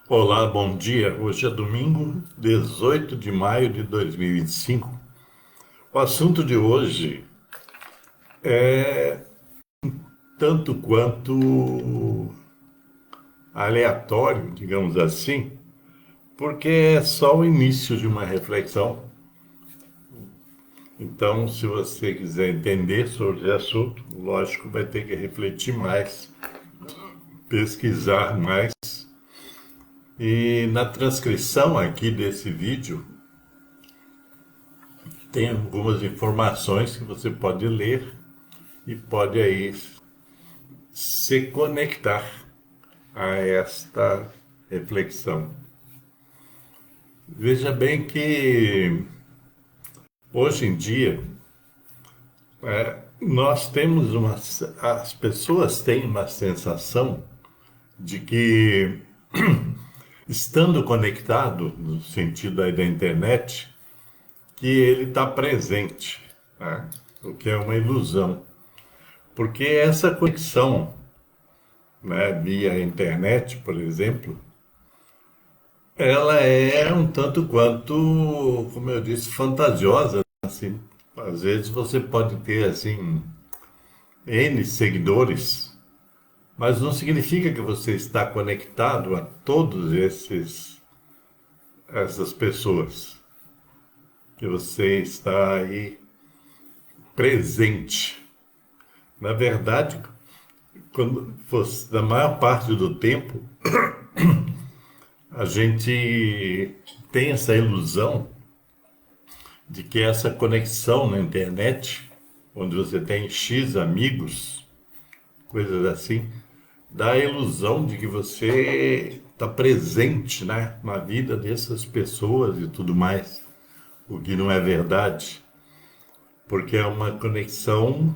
Olá, bom dia. Hoje é domingo, 18 de maio de 2025. O assunto de hoje é tanto quanto aleatório, digamos assim, porque é só o início de uma reflexão. Então, se você quiser entender sobre o assunto, lógico, vai ter que refletir mais, pesquisar mais. E na transcrição aqui desse vídeo, tem algumas informações que você pode ler e pode aí se conectar a esta reflexão. Veja bem que hoje em dia nós temos as pessoas têm uma sensação de que estando conectado no sentido aí da internet, que ele está presente, né? O que é uma ilusão, porque essa conexão, né, via internet, por exemplo, ela é um tanto quanto, como eu disse, fantasiosa, assim. Às vezes você pode ter, assim, N seguidores, mas não significa que você está conectado a todos essas pessoas, que você está aí presente. Na verdade, quando fosse, na maior parte do tempo, a gente tem essa ilusão de que essa conexão na internet, onde você tem X amigos, coisas assim, dá a ilusão de que você está presente, né, na vida dessas pessoas e tudo mais, o que não é verdade, porque é uma conexão,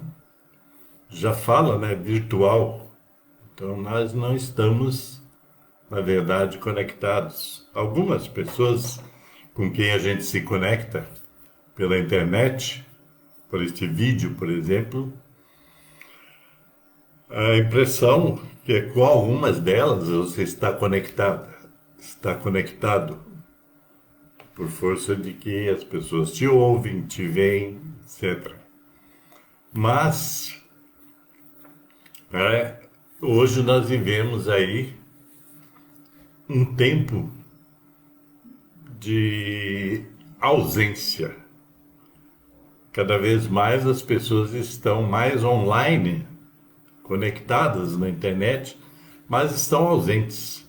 já fala, né, virtual. Então nós não estamos, na verdade, conectados. Algumas pessoas com quem a gente se conecta pela internet, por este vídeo, por exemplo, a impressão que é com algumas delas você está conectado por força de que as pessoas te ouvem, te veem, etc. Mas é, hoje nós vivemos aí um tempo de ausência. Cada vez mais as pessoas estão mais online, conectadas na internet, mas estão ausentes.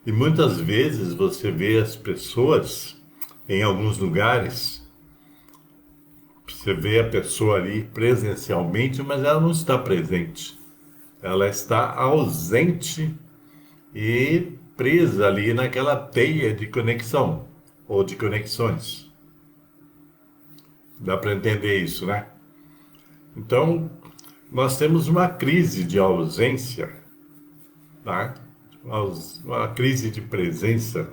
E muitas vezes você vê as pessoas em alguns lugares, você vê a pessoa ali presencialmente, mas ela não está presente. Ela está ausente e presa ali naquela teia de conexão ou de conexões. Dá para entender isso, né? Então, nós temos uma crise de ausência, tá? Uma crise de presença.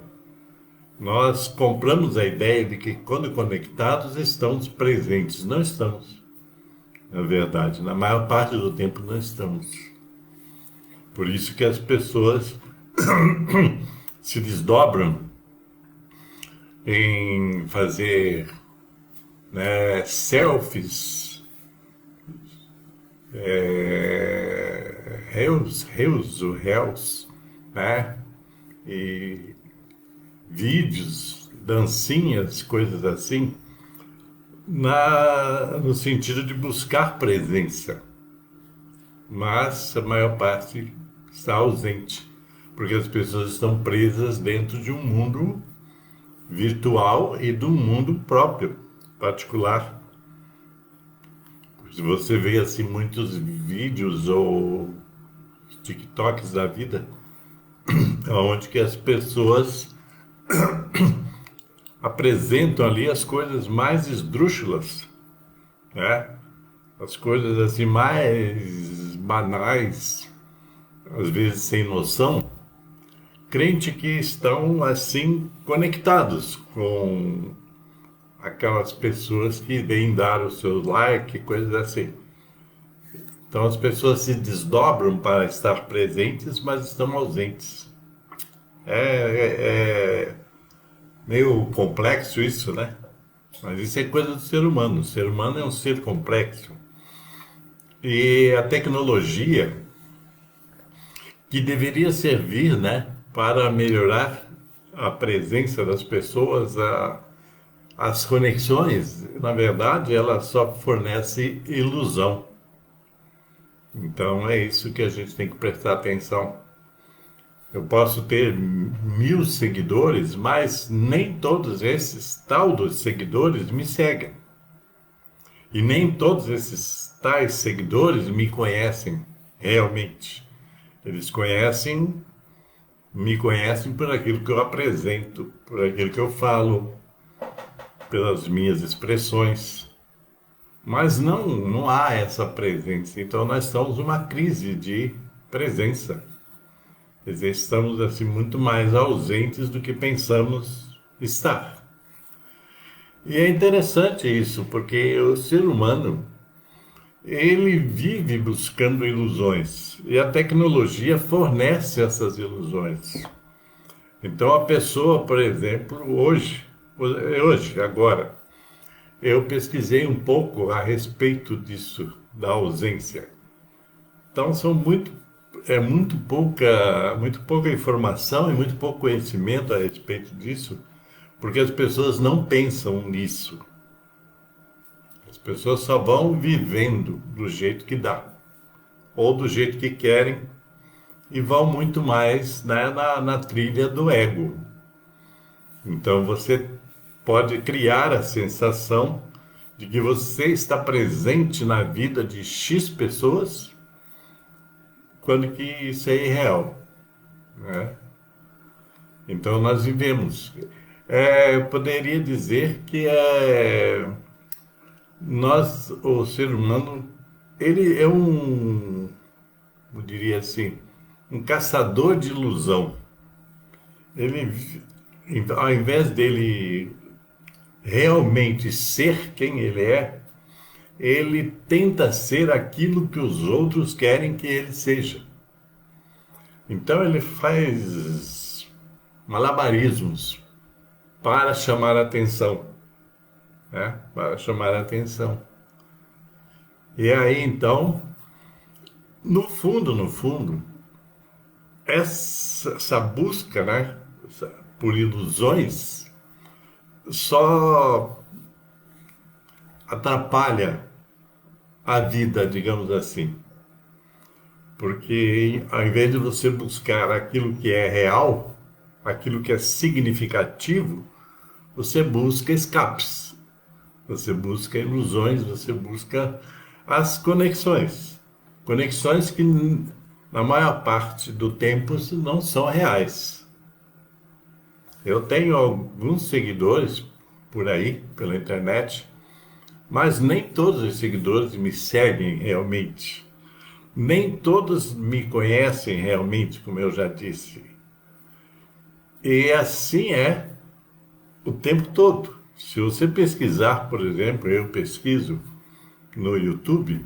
Nós compramos a ideia de que quando conectados estamos presentes. Não estamos, na verdade. Na maior parte do tempo não estamos. Por isso que as pessoas se desdobram em fazer, né, selfies, reels, né? E vídeos, dancinhas, coisas assim, no sentido de buscar presença. Mas a maior parte está ausente, porque as pessoas estão presas dentro de um mundo virtual e do mundo próprio, particular. Se você vê assim muitos vídeos ou TikToks da vida, onde que as pessoas apresentam ali as coisas mais esdrúxulas, né? As coisas assim mais banais, às vezes sem noção, crente que estão assim conectados com aquelas pessoas que vêm dar o seu like, coisas assim. Então as pessoas se desdobram para estar presentes, mas estão ausentes. É meio complexo isso, né? Mas isso é coisa do ser humano. O ser humano é um ser complexo. E a tecnologia, que deveria servir, né, para melhorar a presença das pessoas, as conexões, na verdade, ela só fornece ilusão. Então é isso que a gente tem que prestar atenção. Eu posso ter 1.000 seguidores, mas nem todos esses tal dos seguidores me seguem. E nem todos esses tais seguidores me conhecem realmente. Eles me conhecem por aquilo que eu apresento, por aquilo que eu falo, pelas minhas expressões. Mas não há essa presença. Então nós estamos numa crise de presença. Quer dizer, estamos assim muito mais ausentes do que pensamos estar. E é interessante isso, porque o ser humano, ele vive buscando ilusões e a tecnologia fornece essas ilusões. Então a pessoa, por exemplo, agora, eu pesquisei um pouco a respeito disso, da ausência. Então muito pouca informação e muito pouco conhecimento a respeito disso, porque as pessoas não pensam nisso. As pessoas só vão vivendo do jeito que dá, ou do jeito que querem, e vão muito mais, né, na trilha do ego. Então você pode criar a sensação de que você está presente na vida de X pessoas, quando que isso é irreal, né? Então nós vivemos. Eu poderia dizer que o ser humano, ele é eu diria assim, um caçador de ilusão. Ele, ao invés dele realmente ser quem ele tenta ser aquilo que os outros querem que ele seja. Então ele faz malabarismos para chamar a atenção, né? Para chamar a atenção. E aí então, no fundo, essa busca, né, por ilusões só atrapalha a vida, digamos assim. Porque ao invés de você buscar aquilo que é real, aquilo que é significativo, você busca escapes, você busca ilusões, você busca as conexões. Conexões que, na maior parte do tempo, não são reais. Eu tenho alguns seguidores por aí, pela internet, mas nem todos os seguidores me seguem realmente. Nem todos me conhecem realmente, como eu já disse. E assim é o tempo todo. Se você pesquisar, por exemplo, eu pesquiso no YouTube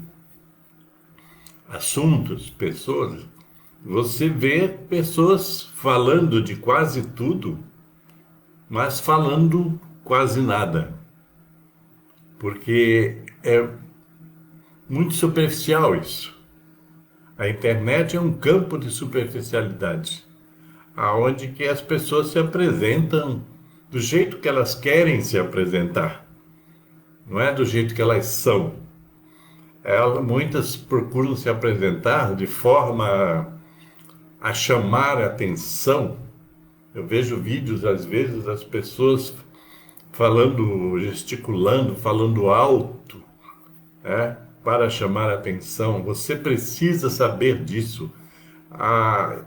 assuntos, pessoas, você vê pessoas falando de quase tudo, mas falando quase nada. Porque é muito superficial isso. A internet é um campo de superficialidade, aonde que as pessoas se apresentam do jeito que elas querem se apresentar, não é do jeito que elas são. Muitas procuram se apresentar de forma a chamar a atenção. Eu vejo vídeos, às vezes, das pessoas falando, gesticulando, falando alto, né, para chamar a atenção. Você precisa saber disso. A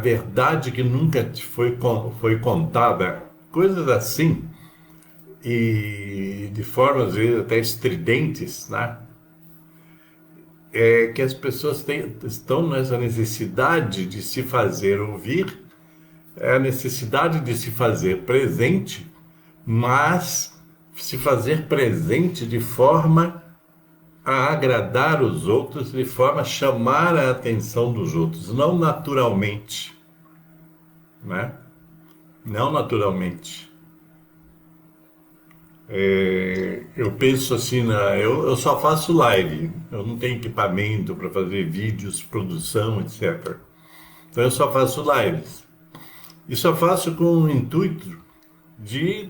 verdade que nunca te foi contada, coisas assim, e de forma, às vezes, até estridentes, né? Que as pessoas estão nessa necessidade de se fazer ouvir, a necessidade de se fazer presente, mas se fazer presente de forma a agradar os outros, de forma a chamar a atenção dos outros, não naturalmente. né? Não naturalmente. Eu penso assim, eu só faço live, eu não tenho equipamento para fazer vídeos, produção, etc. Então eu só faço lives. E só faço com o intuito de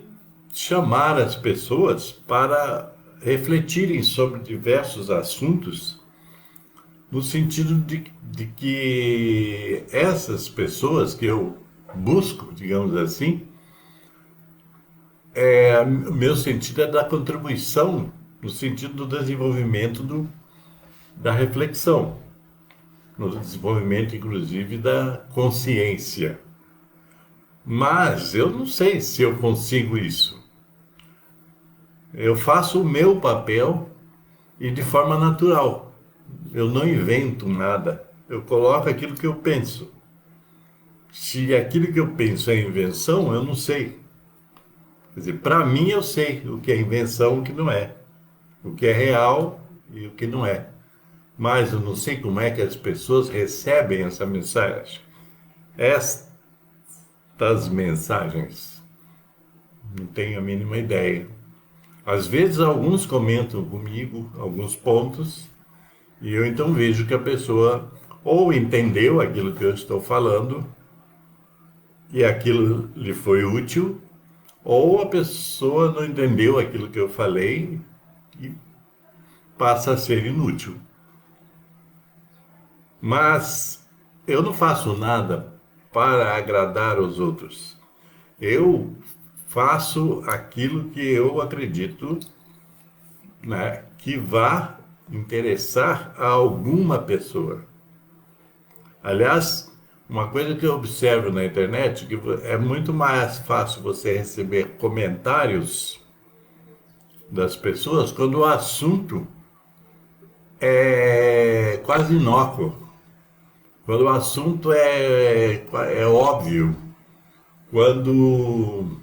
chamar as pessoas para refletirem sobre diversos assuntos, no sentido de que essas pessoas que eu busco, digamos assim, o meu sentido é da contribuição, no sentido do desenvolvimento da reflexão, no desenvolvimento, inclusive, da consciência. Mas eu não sei se eu consigo isso. Eu faço o meu papel e de forma natural. Eu não invento nada. Eu coloco aquilo que eu penso. Se aquilo que eu penso é invenção, eu não sei. Quer dizer, para mim eu sei o que é invenção e o que não é. O que é real e o que não é. Mas eu não sei como é que as pessoas recebem essa mensagem. Estas mensagens. Não tenho a mínima ideia. Às vezes alguns comentam comigo alguns pontos e eu então vejo que a pessoa ou entendeu aquilo que eu estou falando e aquilo lhe foi útil, ou a pessoa não entendeu aquilo que eu falei e passa a ser inútil. Mas eu não faço nada para agradar os outros. Eu faço aquilo que eu acredito, né, que vá interessar a alguma pessoa. Aliás, uma coisa que eu observo na internet é que é muito mais fácil você receber comentários das pessoas quando o assunto é quase inócuo, quando o assunto é óbvio, quando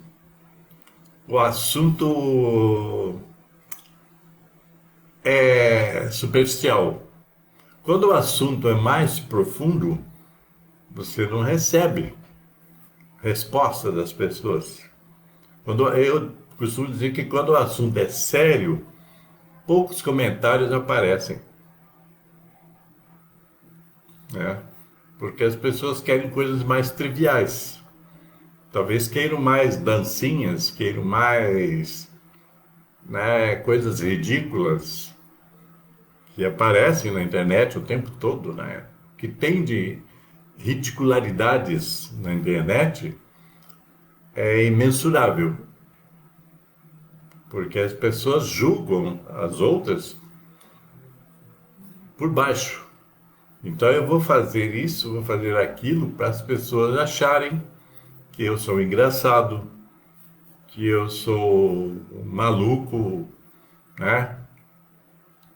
o assunto é superficial. Quando o assunto é mais profundo, você não recebe resposta das pessoas. Eu costumo dizer que quando o assunto é sério, poucos comentários aparecem, né? Porque as pessoas querem coisas mais triviais. Talvez queiram mais dancinhas, queiram mais, né, coisas ridículas que aparecem na internet o tempo todo, né? Que tem de ridicularidades na internet é imensurável, porque as pessoas julgam as outras por baixo. Então eu vou fazer isso, vou fazer aquilo para as pessoas acharem que eu sou engraçado, que eu sou maluco, né?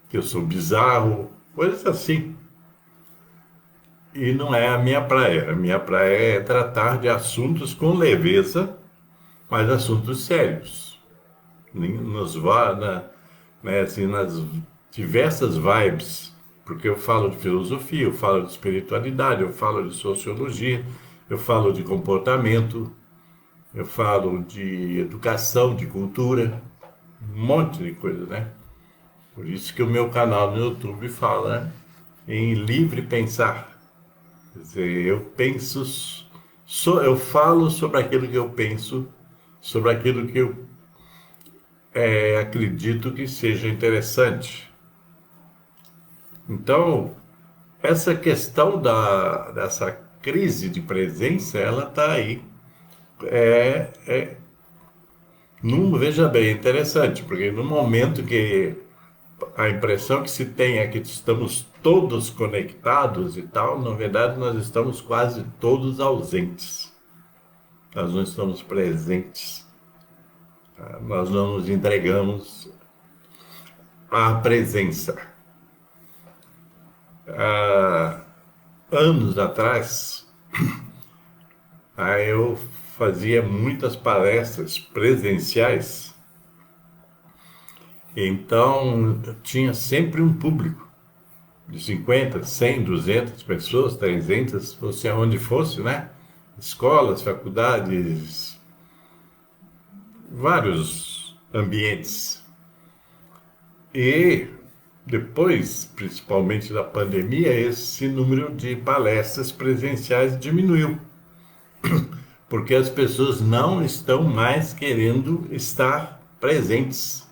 Que eu sou bizarro, coisas assim. E não é a minha praia. A minha praia é tratar de assuntos com leveza, mas assuntos sérios. Né, assim, nas diversas vibes. Porque eu falo de filosofia, eu falo de espiritualidade, eu falo de sociologia, eu falo de comportamento, eu falo de educação, de cultura, um monte de coisa, né? Por isso que o meu canal no YouTube fala em livre pensar. Quer dizer, eu penso, eu falo sobre aquilo que eu penso, sobre aquilo que eu acredito que seja interessante. Então, essa questão dessa crise de presença, ela está aí. Veja bem, é interessante, porque no momento que a impressão que se tem é que estamos todos conectados e tal, na verdade nós estamos quase todos ausentes. Nós não estamos presentes. Nós não nos entregamos à presença. Há anos atrás, eu fazia muitas palestras presenciais, então tinha sempre um público de 50, 100, 200 pessoas, 300, fosse aonde fosse, né? escolas, faculdades, vários ambientes. E depois, principalmente da pandemia, esse número de palestras presenciais diminuiu, porque as pessoas não estão mais querendo estar presentes.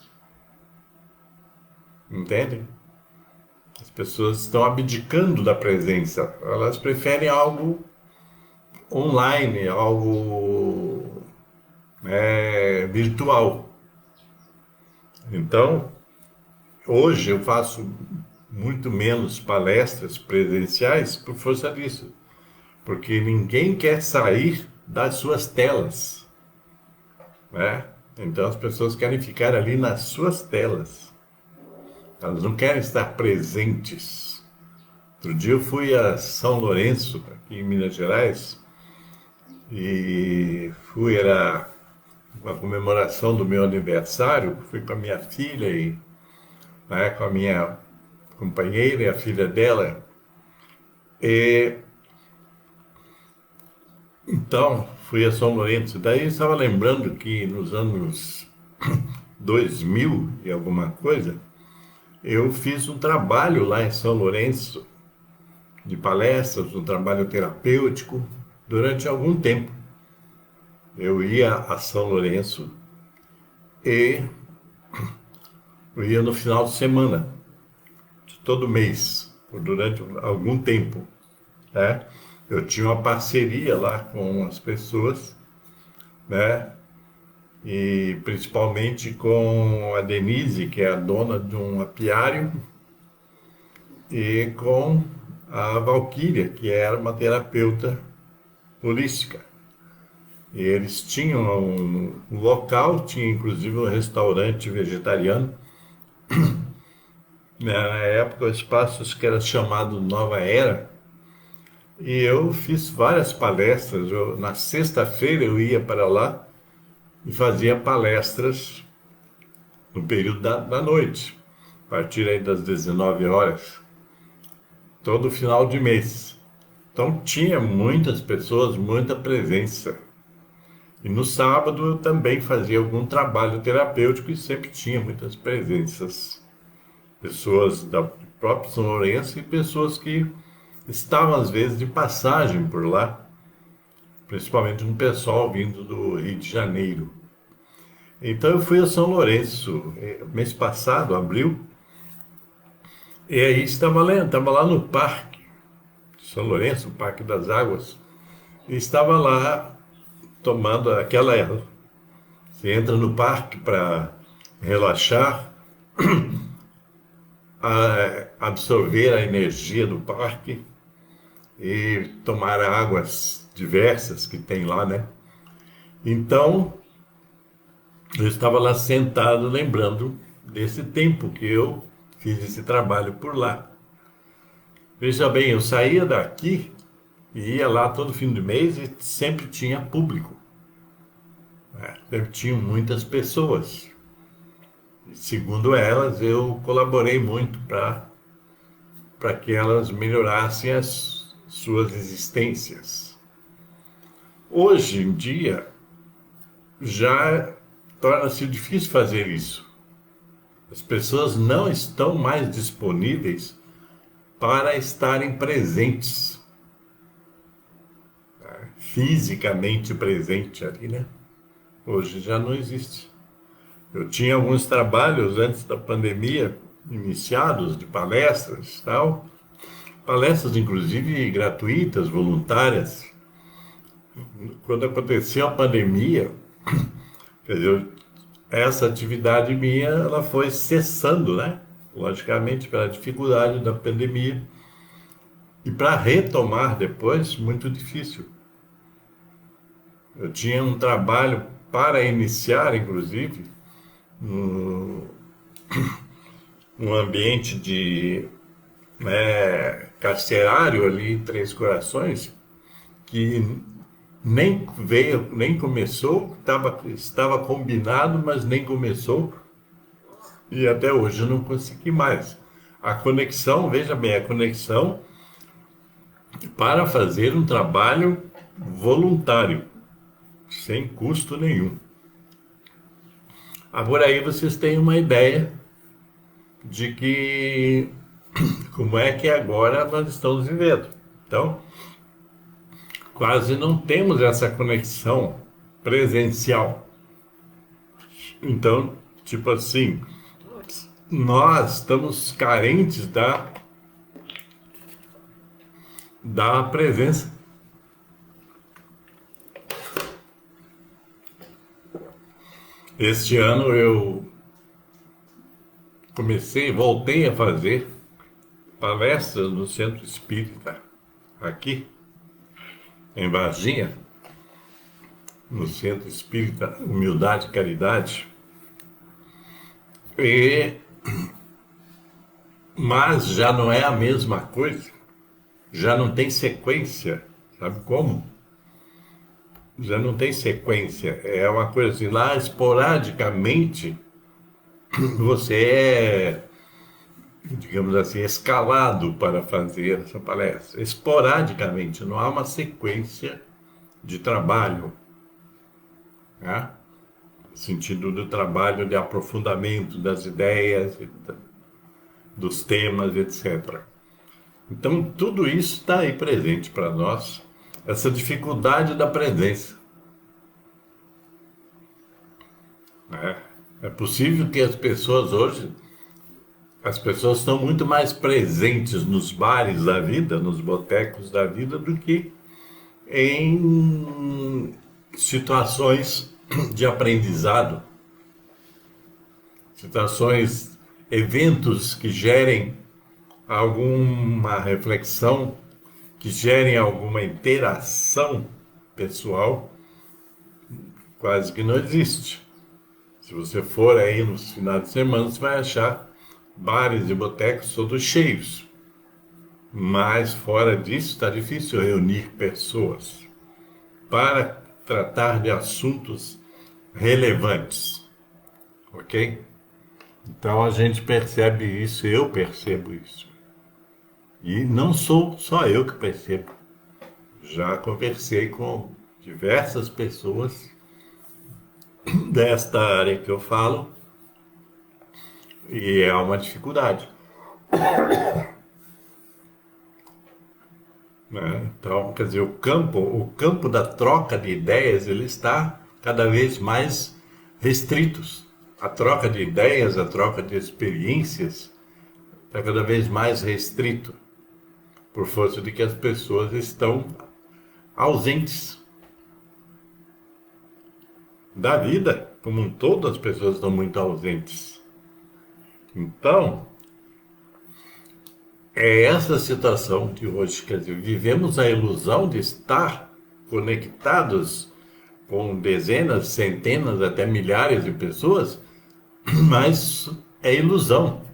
Entendem? As pessoas estão abdicando da presença. Elas preferem algo online, algo virtual. Então, hoje eu faço muito menos palestras presenciais por força disso. Porque ninguém quer sair das suas telas, né? Então as pessoas querem ficar ali nas suas telas. Elas não querem estar presentes. Outro dia eu fui a São Lourenço, aqui em Minas Gerais, e era uma comemoração do meu aniversário. Fui com a minha filha e com a minha companheira e a filha dela. E então fui a São Lourenço. Daí eu estava lembrando que nos anos 2000 e alguma coisa, eu fiz um trabalho lá em São Lourenço, de palestras, um trabalho terapêutico, durante algum tempo. Eu ia a São Lourenço e eu ia no final de semana, de todo mês, durante algum tempo, né? Eu tinha uma parceria lá com as pessoas, né? E principalmente com a Denise, que é a dona de um apiário, e com a Valquíria, que era uma terapeuta holística. E eles tinham um local, tinha inclusive um restaurante vegetariano. Na época, o espaço que era chamado Nova Era. E eu fiz várias palestras. Na sexta-feira eu ia para lá e fazia palestras no período da noite, a partir aí das 19 horas, todo final de mês. Então tinha muitas pessoas, muita presença. E no sábado eu também fazia algum trabalho terapêutico e sempre tinha muitas presenças. Pessoas da própria São Lourenço e pessoas que estavam às vezes de passagem por lá, principalmente um pessoal vindo do Rio de Janeiro. Então eu fui a São Lourenço mês passado, abril, e aí estava lá no parque de São Lourenço, o Parque das Águas, e estava lá tomando aquela... Você entra no parque para relaxar, absorver a energia do parque e tomar águas diversas que tem lá, né? Então, eu estava lá sentado lembrando desse tempo que eu fiz esse trabalho por lá. Veja bem, eu saía daqui e ia lá todo fim de mês e sempre tinha público. Sempre tinham muitas pessoas. Segundo elas, eu colaborei muito para que elas melhorassem as suas existências. Hoje em dia, já torna-se difícil fazer isso. As pessoas não estão mais disponíveis para estarem presentes, fisicamente presente ali, né? Hoje já não existe. Eu tinha alguns trabalhos antes da pandemia, iniciados, de palestras e tal, palestras inclusive gratuitas, voluntárias. Quando aconteceu a pandemia, quer dizer, essa atividade minha, ela foi cessando, né? Logicamente, pela dificuldade da pandemia. E para retomar depois, muito difícil. Eu tinha um trabalho para iniciar, inclusive, no ambiente de carcerário ali em Três Corações, que nem veio, nem começou, estava combinado, mas nem começou, e até hoje eu não consegui mais. A conexão, veja bem, a conexão para fazer um trabalho voluntário, sem custo nenhum. Agora aí vocês têm uma ideia de que como é que agora nós estamos vivendo. Então, quase não temos essa conexão presencial. Então, tipo assim, nós estamos carentes da presença. Este ano eu voltei a fazer palestras no Centro Espírita, aqui em Varginha, no Centro Espírita Humildade e Caridade. Mas já não é a mesma coisa, já não tem sequência, sabe como? Já não tem sequência, é uma coisa assim, lá esporadicamente você é, digamos assim, escalado para fazer essa palestra, esporadicamente, não há uma sequência de trabalho, né? No sentido do trabalho de aprofundamento das ideias, dos temas, etc. Então, tudo isso está aí presente para nós, essa dificuldade da presença, né? É possível que as pessoas hoje, as pessoas estão muito mais presentes nos bares da vida, nos botecos da vida, do que em situações de aprendizado, situações, eventos que gerem alguma reflexão, que gerem alguma interação pessoal, quase que não existe. Se você for aí nos finais de semana, você vai achar bares e botecos todos cheios. Mas fora disso, está difícil reunir pessoas para tratar de assuntos relevantes, ok? Então a gente percebe isso, eu percebo isso. E não sou só eu que percebo. Já conversei com diversas pessoas desta área que eu falo e é uma dificuldade, né? Então, quer dizer, o campo da troca de ideias, ele está cada vez mais restritos. A troca de ideias, a troca de experiências está cada vez mais restrito, por força de que as pessoas estão ausentes da vida, como um todo, as pessoas estão muito ausentes. Então, é essa situação de hoje, quer dizer, vivemos a ilusão de estar conectados com dezenas, centenas, até milhares de pessoas, mas é ilusão.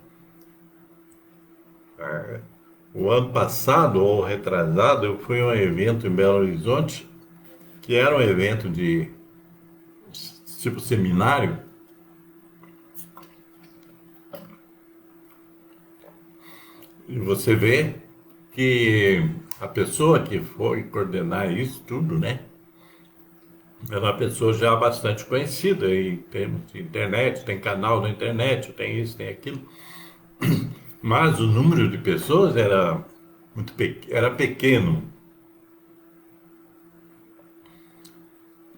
O ano passado, ou retrasado, eu fui a um evento em Belo Horizonte, que era um evento de tipo seminário, e você vê que a pessoa que foi coordenar isso tudo, né? Ela é uma pessoa já bastante conhecida em termos de internet, tem canal na internet, tem isso, tem aquilo. Mas o número de pessoas era era pequeno,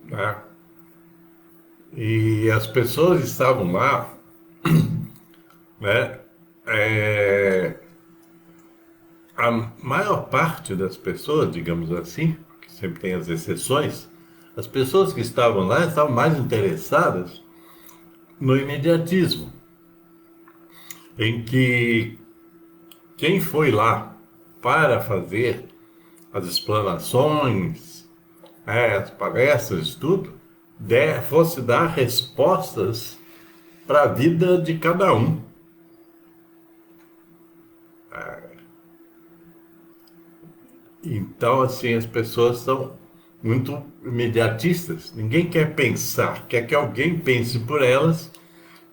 né? E as pessoas estavam lá, né? A maior parte das pessoas, digamos assim, que sempre tem as exceções, as pessoas que estavam lá estavam mais interessadas no imediatismo, em que quem foi lá para fazer as explanações, as palestras, tudo, fosse dar respostas para a vida de cada um. Então, assim, as pessoas são muito imediatistas. Ninguém quer pensar, quer que alguém pense por elas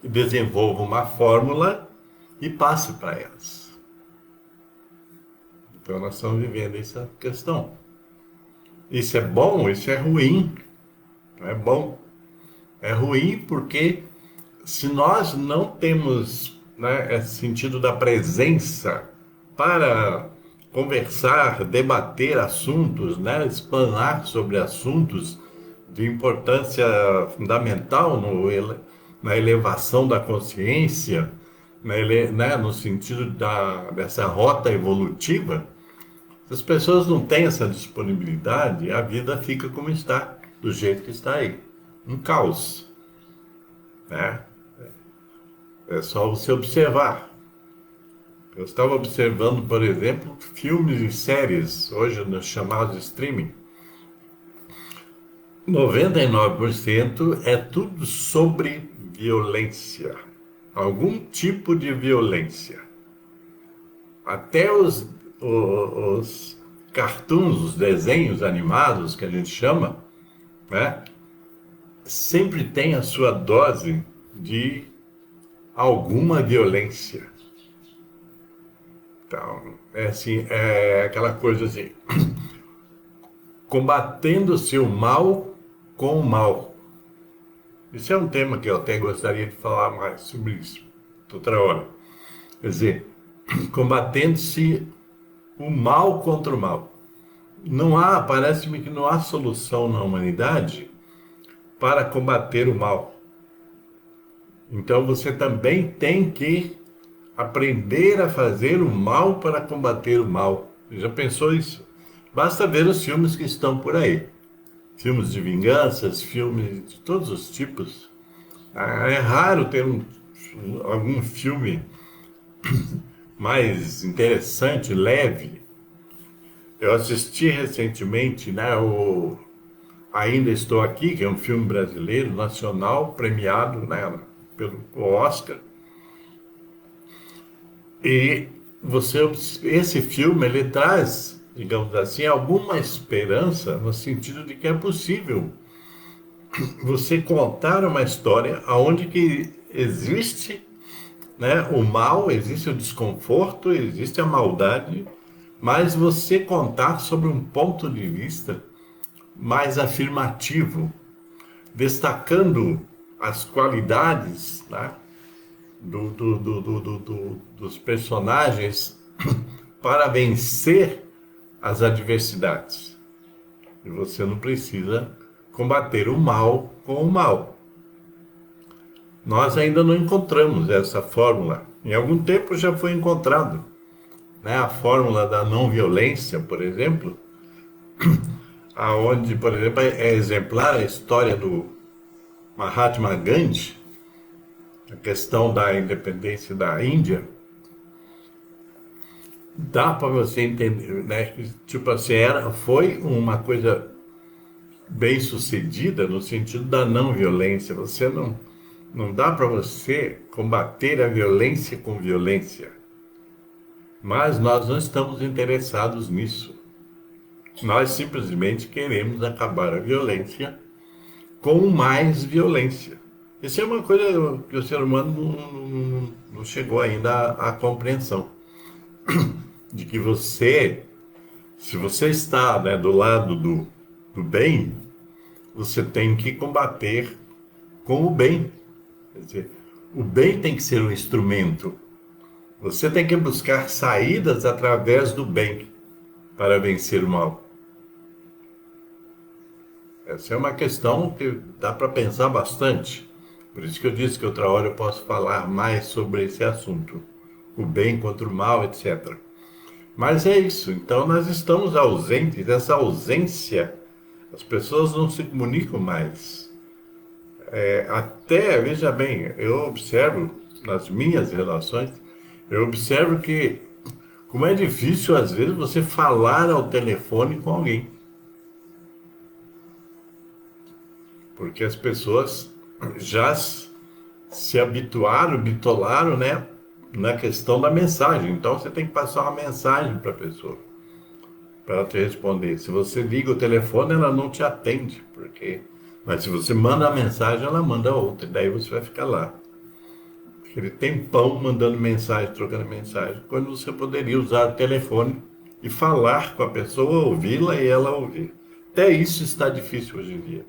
e desenvolva uma fórmula e passe para elas. Então, nós estamos vivendo essa questão. Isso é bom, isso é ruim. Não é bom. É ruim porque se nós não temos, né, esse sentido da presença para conversar, debater assuntos, né, explanar sobre assuntos de importância fundamental na elevação da consciência, né, no sentido dessa rota evolutiva, se as pessoas não têm essa disponibilidade, a vida fica como está, do jeito que está aí. Um caos, né? É só você observar. Eu estava observando, por exemplo, filmes e séries, hoje nos chamados de streaming. 99% é tudo sobre violência. Algum tipo de violência. Até os cartoons, os desenhos animados que a gente chama, né, sempre tem a sua dose de alguma violência. Então, é assim, é aquela coisa assim, combatendo-se o mal com o mal. Isso é um tema que eu até gostaria de falar mais sobre isso, outra hora. Quer dizer, combatendo-se o mal contra o mal. Não há, parece-me que não há solução na humanidade para combater o mal. Então você também tem que aprender a fazer o mal para combater o mal. Você já pensou isso? Basta ver os filmes que estão por aí. Filmes de vinganças, filmes de todos os tipos. É raro ter algum filme mais interessante, leve. Eu assisti recentemente, né, o Ainda Estou Aqui, que é um filme brasileiro, nacional, premiado, né, pelo Oscar. E esse filme, ele traz, digamos assim, alguma esperança no sentido de que é possível você contar uma história onde que existe, né, o mal, existe o desconforto, existe a maldade, mas você contar sobre um ponto de vista mais afirmativo, destacando as qualidades, né, dos personagens para vencer as adversidades. E você não precisa combater o mal com o mal. Nós ainda não encontramos essa fórmula. Em algum tempo já foi encontrado, né? A fórmula da não violência, por exemplo, aonde, por exemplo, é exemplar a história do Mahatma Gandhi, a questão da independência da Índia. Dá para você entender, né? Tipo assim, foi uma coisa bem sucedida no sentido da não violência. Você não dá para você combater a violência com violência. Mas nós não estamos interessados nisso. Nós simplesmente queremos acabar a violência com mais violência. Isso é uma coisa que o ser humano não chegou ainda à compreensão. De que se você está, né, do lado do bem, você tem que combater com o bem. Quer dizer, o bem tem que ser um instrumento. Você tem que buscar saídas através do bem para vencer o mal. Essa é uma questão que dá para pensar bastante. Por isso que eu disse que outra hora eu posso falar mais sobre esse assunto. O bem contra o mal, etc. Mas é isso. Então nós estamos ausentes. Essa ausência, as pessoas não se comunicam mais. Até, veja bem, eu observo nas minhas relações, eu observo que como é difícil às vezes você falar ao telefone com alguém. Porque as pessoas já se habituaram, bitolaram, né, na questão da mensagem. Então você tem que passar uma mensagem para a pessoa, para ela te responder. Se você liga o telefone, ela não te atende, mas se você manda a mensagem, ela manda outra, e daí você vai ficar lá. Aquele tempão mandando mensagem, trocando mensagem, quando você poderia usar o telefone e falar com a pessoa, ouvi-la e ela ouvir. Até isso está difícil hoje em dia.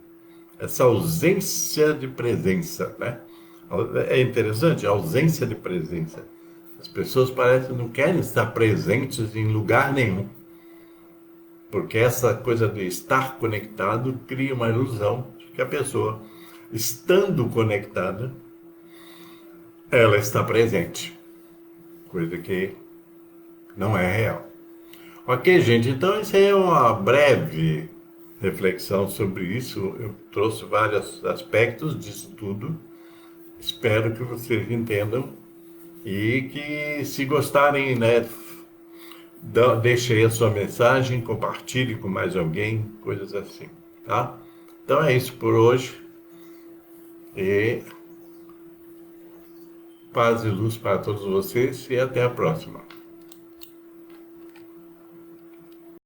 Essa ausência de presença, né? É interessante, a ausência de presença. As pessoas parecem que não querem estar presentes em lugar nenhum, porque essa coisa de estar conectado cria uma ilusão de que a pessoa, estando conectada, ela está presente, coisa que não é real. Ok, gente, então isso aí é uma breve reflexão sobre isso. Eu trouxe vários aspectos disso tudo. Espero que vocês entendam e que, se gostarem, né, deixe aí a sua mensagem, compartilhe com mais alguém, coisas assim, tá? Então é isso por hoje e paz e luz para todos vocês e até a próxima.